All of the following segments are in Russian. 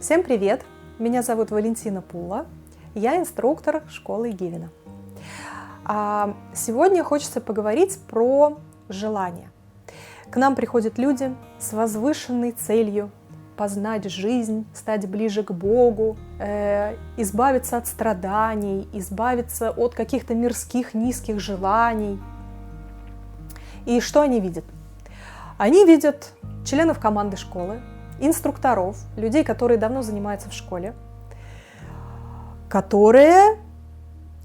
Всем привет! Меня зовут Валентина Пула, я инструктор школы Гивина. Сегодня хочется поговорить про желание. К нам приходят люди с возвышенной целью познать жизнь, стать ближе к Богу, избавиться от страданий, избавиться от каких-то мирских низких желаний. И что они видят? Они видят членов команды школы, инструкторов, людей, которые давно занимаются в школе, которые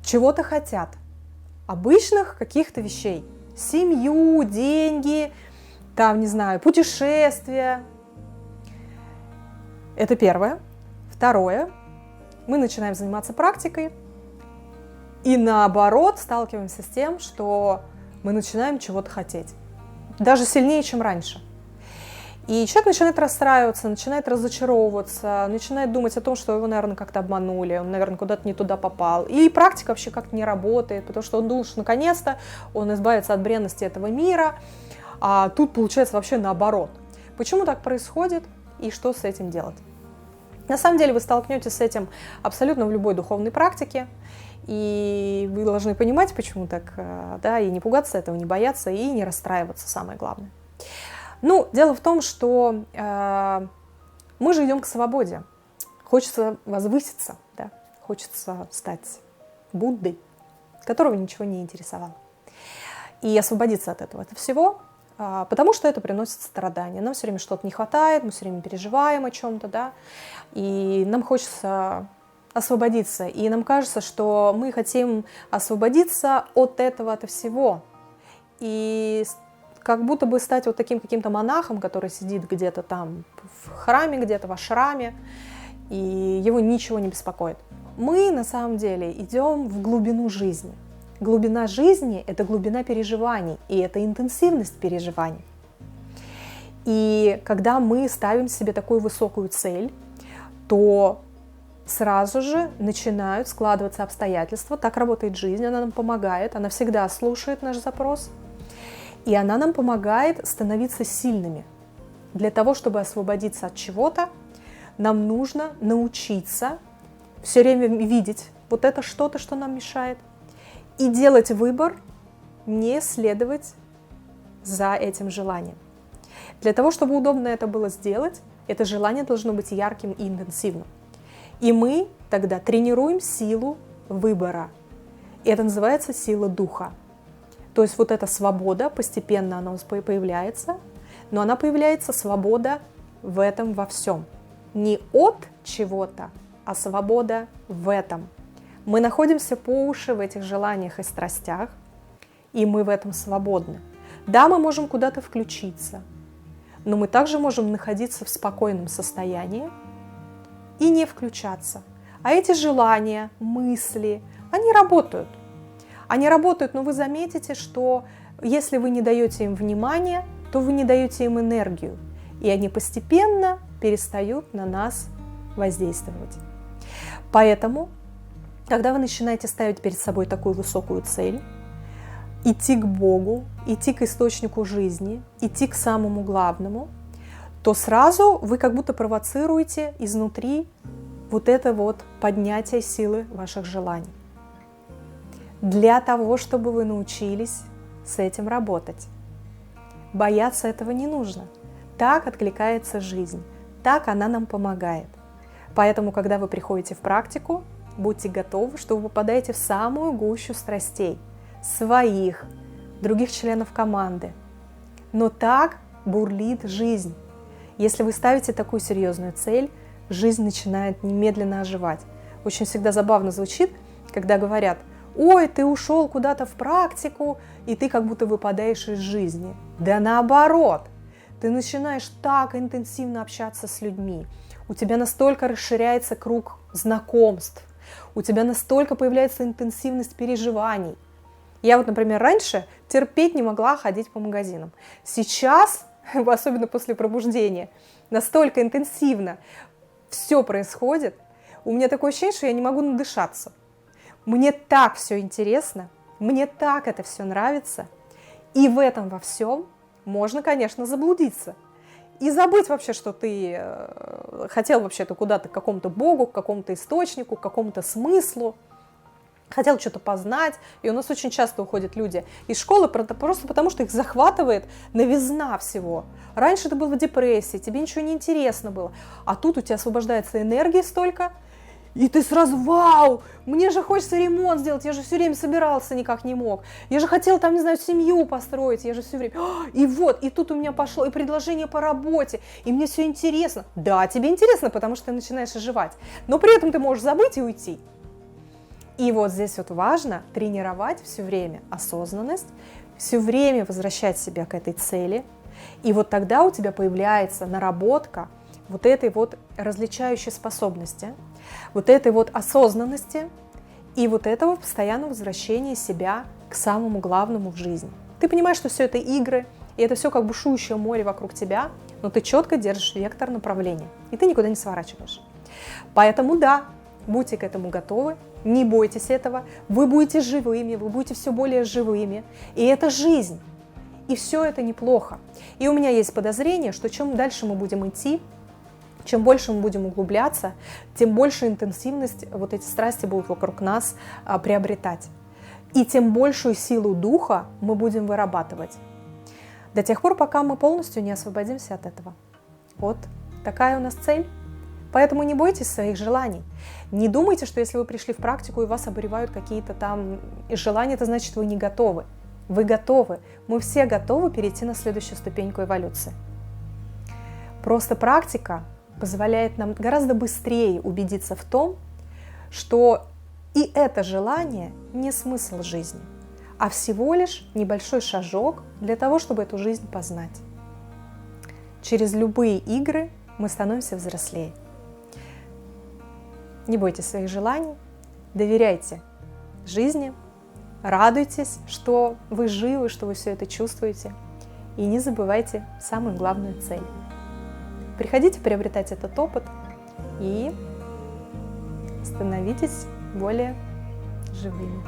чего-то хотят, обычных каких-то вещей, семью, деньги, там, не знаю, путешествия. Это первое. Второе, мы начинаем заниматься практикой и наоборот сталкиваемся с тем, что мы начинаем чего-то хотеть, даже сильнее, чем раньше. И человек начинает расстраиваться, начинает разочаровываться, начинает думать о том, что его, наверное, как-то обманули, он, наверное, куда-то не туда попал. И практика вообще как-то не работает, потому что он думал, что наконец-то он избавится от бренности этого мира, а тут получается вообще наоборот. Почему так происходит и что с этим делать? На самом деле вы столкнетесь с этим абсолютно в любой духовной практике, и вы должны понимать, почему так, да, и не пугаться этого, не бояться, и не расстраиваться, самое главное. Ну, дело в том, что мы же идем к свободе. Хочется возвыситься, да? Хочется стать Буддой, которого ничего не интересовало. И освободиться от этого всего, потому что это приносит страдания. Нам все время что-то не хватает, мы все время переживаем о чем-то, да? И нам хочется освободиться. И нам кажется, что мы хотим освободиться от этого, от всего. И как будто бы стать вот таким каким-то монахом, который сидит где-то там в храме, где-то в ашраме, и его ничего не беспокоит. Мы на самом деле идем в глубину жизни. Глубина жизни – это глубина переживаний, и это интенсивность переживаний. И когда мы ставим себе такую высокую цель, то сразу же начинают складываться обстоятельства. Так работает жизнь, она нам помогает, она всегда слушает наш запрос. И она нам помогает становиться сильными. Для того, чтобы освободиться от чего-то, нам нужно научиться все время видеть вот это что-то, что нам мешает, и делать выбор, не следовать за этим желанием. Для того, чтобы удобно это было сделать, это желание должно быть ярким и интенсивным. И мы тогда тренируем силу выбора. И это называется сила духа. То есть вот эта свобода, постепенно она у нас появляется, но она появляется, свобода в этом во всем. Не от чего-то, а свобода в этом. Мы находимся по уши в этих желаниях и страстях, и мы в этом свободны. Да, мы можем куда-то включиться, но мы также можем находиться в спокойном состоянии и не включаться. А эти желания, мысли, они работают. Они работают, но вы заметите, что если вы не даете им внимания, то вы не даете им энергию, и они постепенно перестают на нас воздействовать. Поэтому, когда вы начинаете ставить перед собой такую высокую цель, идти к Богу, идти к источнику жизни, идти к самому главному, то сразу вы как будто провоцируете изнутри вот это вот поднятие силы ваших желаний. Для того, чтобы вы научились с этим работать. Бояться этого не нужно. Так откликается жизнь, так она нам помогает. Поэтому, когда вы приходите в практику, будьте готовы, что вы попадаете в самую гущу страстей, своих, других членов команды. Но так бурлит жизнь. Если вы ставите такую серьезную цель, жизнь начинает немедленно оживать. Очень всегда забавно звучит, когда говорят: «Ой, ты ушел куда-то в практику, и ты как будто выпадаешь из жизни». Да наоборот, ты начинаешь так интенсивно общаться с людьми, у тебя настолько расширяется круг знакомств, у тебя настолько появляется интенсивность переживаний. Я вот, например, раньше терпеть не могла ходить по магазинам. Сейчас, особенно после пробуждения, настолько интенсивно все происходит, у меня такое ощущение, что я не могу надышаться. Мне так все интересно, мне так это все нравится, и в этом во всем можно, конечно, заблудиться. и забыть вообще, что ты хотел вообще-то куда-то к какому-то Богу, к какому-то источнику, к какому-то смыслу, хотел что-то познать. И у нас очень часто уходят люди из школы просто потому, что их захватывает новизна всего. Раньше ты был в депрессии, тебе ничего не интересно было, а тут у тебя освобождается энергии столько, и ты сразу: вау, мне же хочется ремонт сделать, я же все время собирался, никак не мог. Я же хотел там, не знаю, семью построить, я же все время... И вот, и тут у меня пошло и предложение по работе, и мне все интересно. Да, тебе интересно, потому что ты начинаешь оживать, но при этом ты можешь забыть и уйти. И вот здесь вот важно тренировать все время осознанность, все время возвращать себя к этой цели, и вот тогда у тебя появляется наработка вот этой вот различающей способности, вот этой вот осознанности и вот этого постоянного возвращения себя к самому главному в жизни. Ты понимаешь, что все это игры, и это все как бушующее море вокруг тебя, но ты четко держишь вектор направления, и ты никуда не сворачиваешь. Поэтому да, будьте к этому готовы, не бойтесь этого, вы будете живыми, вы будете все более живыми, и это жизнь, и все это неплохо. И у меня есть подозрение, что чем дальше мы будем идти, чем больше мы будем углубляться, тем больше интенсивность вот эти страсти будут вокруг нас приобретать. И тем большую силу духа мы будем вырабатывать. До тех пор, пока мы полностью не освободимся от этого. Вот такая у нас цель. Поэтому не бойтесь своих желаний. Не думайте, что если вы пришли в практику и вас обуревают какие-то там желания, это значит, вы не готовы. Вы готовы. Мы все готовы перейти на следующую ступеньку эволюции. Просто практика позволяет нам гораздо быстрее убедиться в том, что и это желание не смысл жизни, а всего лишь небольшой шажок для того, чтобы эту жизнь познать. Через любые игры мы становимся взрослее. Не бойтесь своих желаний, доверяйте жизни, радуйтесь, что вы живы, что вы все это чувствуете, и не забывайте самую главную цель. Приходите приобретать этот опыт и становитесь более живыми.